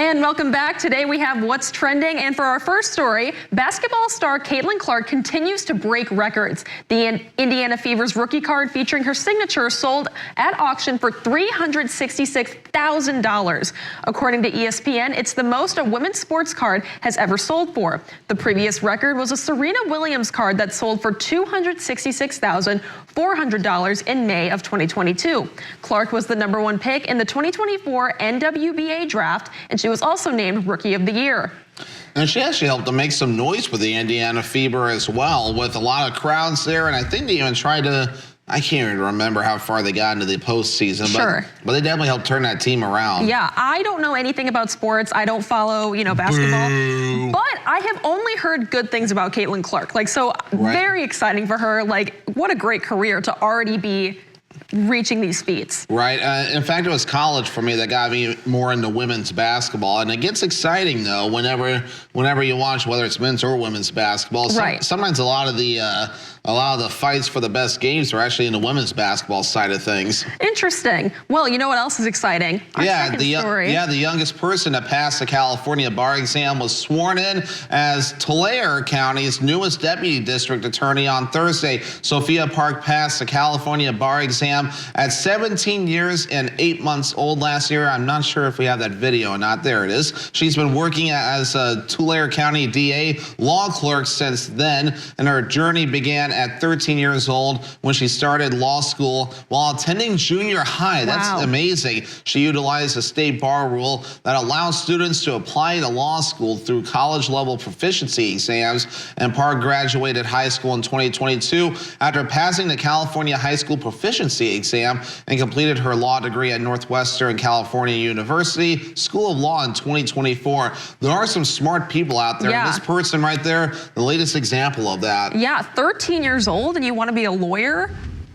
And welcome back. Today we have What's Trending. And for our first story, basketball star Caitlin Clark continues to break records. The Indiana Fever's rookie card featuring her signature sold at auction for $366,000. According to ESPN, it's the most a women's sports card has ever sold for. The previous record was a Serena Williams card that sold for $266,400 in May of 2022. Clark was the #1 pick in the 2024 NWBA draft, and she was also named Rookie of the Year. And she actually helped to make some noise for the Indiana Fever as well, with a lot of crowds there. And I think they even tried to, I can't even remember how far they got into the postseason, Sure. but they definitely helped turn that team around. Yeah, I don't know anything about sports. I don't follow, basketball. Boo. But I have only heard good things about Caitlin Clark. Very exciting for her. What a great career to already be reaching these feats. Right. In fact, it was college for me that got me more into women's basketball. And it gets exciting, though, whenever you watch, whether it's men's or women's basketball. Right. Sometimes a lot of the fights for the best games are actually in the women's basketball side of things. Interesting. Well, you know what else is exciting? Our second story. The youngest person to pass the California bar exam was sworn in as Tulare County's newest deputy district attorney on Thursday. Sophia Park passed the California bar exam at 17 years and 8 months old last year. I'm not sure if we have that video or not. There it is. She's been working as a Tulare County DA law clerk since then, and her journey began at 13 years old when she started law school while attending junior high. That's amazing. She utilized a state bar rule that allows students to apply to law school through college-level proficiency exams, and Park graduated high school in 2022 after passing the California High School Proficiency exam and completed her law degree at Northwestern California University School of Law in 2024. There are some smart people out there. Yeah. This person right there, the latest example of that. Yeah, 13 years old and you want to be a lawyer?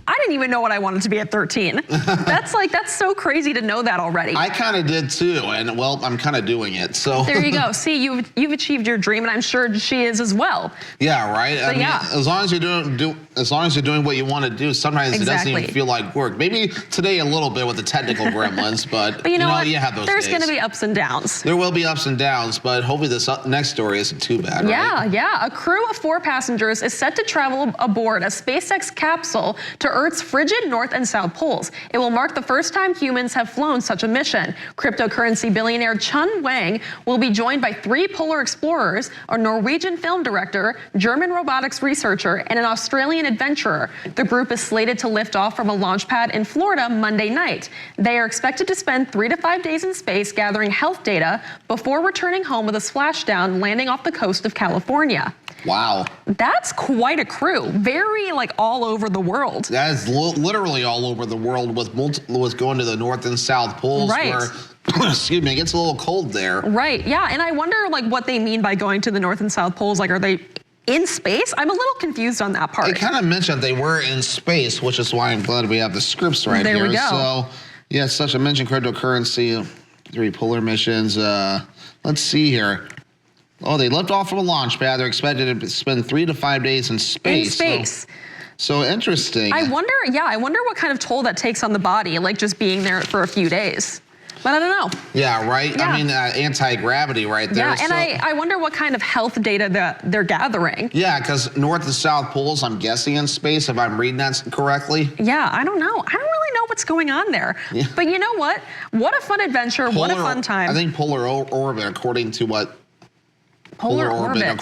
I didn't even know what I wanted to be at 13. That's so crazy to know that already. I kind of did too, and well, I'm kind of doing it. So there you go. See, you've achieved your dream, and I'm sure she is as well. Yeah, right. I mean, as long as you're doing what you want to do, sometimes it doesn't even feel like work. Maybe today a little bit with the technical gremlins, but you know what? You have those There's days. going to be ups and downs. There will be ups and downs, but hopefully this next story isn't too bad. Yeah, right? yeah. A crew of 4 passengers is set to travel aboard a SpaceX capsule to Earth's frigid North and South poles. It will mark the first time humans have flown such a mission. Cryptocurrency billionaire Chun Wang will be joined by 3 polar explorers, a Norwegian film director, German robotics researcher, and an Australian adventurer. The group is slated to lift off from a launch pad in Florida Monday night. They are expected to spend 3 to 5 days in space gathering health data before returning home with a splashdown, landing off the coast of California. Wow. That's quite a crew. Very all over the world. That is literally all over the world, with going to the North and South poles. Right. Where, excuse me, it gets a little cold there. Right, yeah, and I wonder what they mean by going to the North and South poles. Are they in space? I'm a little confused on that part. They kind of mentioned they were in space, which is why I'm glad we have the scripts right here. There we go. So, yeah, such a mention, cryptocurrency, 3 polar missions. Let's see here. Oh, they left off from a launch pad. They're expected to spend 3 to 5 days in space. In space. So interesting. I wonder what kind of toll that takes on the body, just being there for a few days. But I don't know. Yeah, right? Yeah. I mean, anti-gravity right there. Yeah, and I wonder what kind of health data that they're gathering. Yeah, because North and South poles, I'm guessing in space, if I'm reading that correctly. Yeah, I don't know. I don't really know what's going on there. Yeah. But you know what? What a fun adventure. What a fun time. I think polar orbit, according to what? Polar orbit.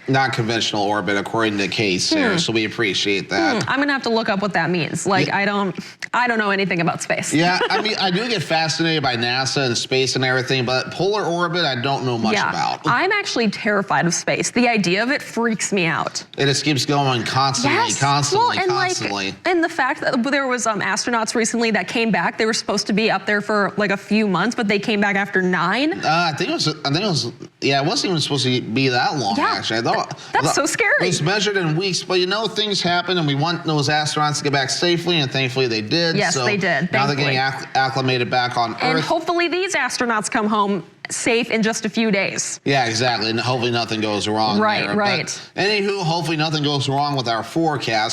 Not conventional orbit, according to Case here, so we appreciate that. I'm gonna have to look up what that means. I don't know anything about space. Yeah, I mean, I do get fascinated by NASA and space and everything, but polar orbit, I don't know much about. I'm actually terrified of space. The idea of it freaks me out. It just keeps going constantly, constantly. And the fact that there was astronauts recently that came back. They were supposed to be up there for a few months, but they came back after 9. I think it was. Yeah, it wasn't even supposed to be that long. Yeah, actually. That's so scary. It was measured in weeks, but things happen, and we want those astronauts to get back safely, and thankfully they did. Yes, so they did. Now they're getting acclimated back on Earth. And hopefully these astronauts come home safe in just a few days. Yeah, exactly. And hopefully nothing goes wrong. Right, there. right. But anywho, hopefully nothing goes wrong with our forecast.